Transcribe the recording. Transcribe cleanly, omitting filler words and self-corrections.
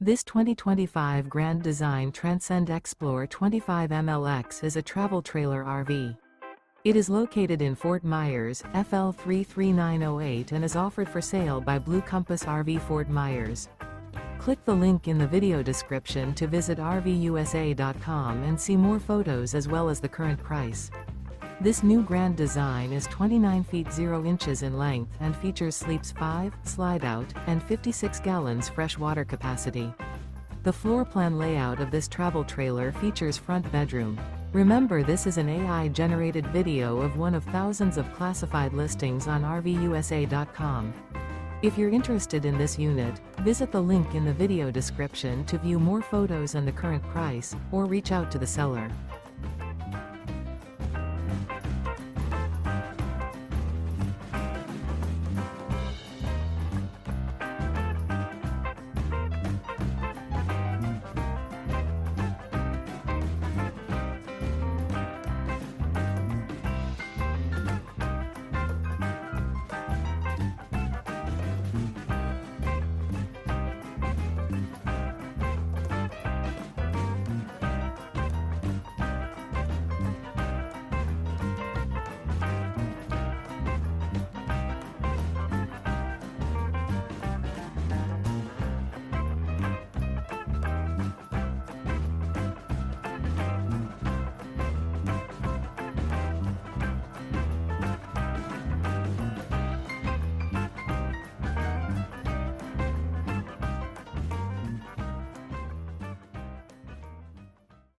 This 2025 Grand Design Transcend Xplor 25 MLX is a travel trailer RV. It is located in Fort Myers, FL 33908 and is offered for sale by Blue Compass RV Fort Myers. Click the link in the video description to visit RVUSA.com and see more photos as well as the current price. This new Grand Design is 29 feet 0 inches in length and features sleeps 5, slide-out, and 56 gallons fresh water capacity. The floor plan layout of this travel trailer features front bedroom. Remember, this is an AI-generated video of one of thousands of classified listings on RVUSA.com. If you're interested in this unit, visit the link in the video description to view more photos and the current price, or reach out to the seller.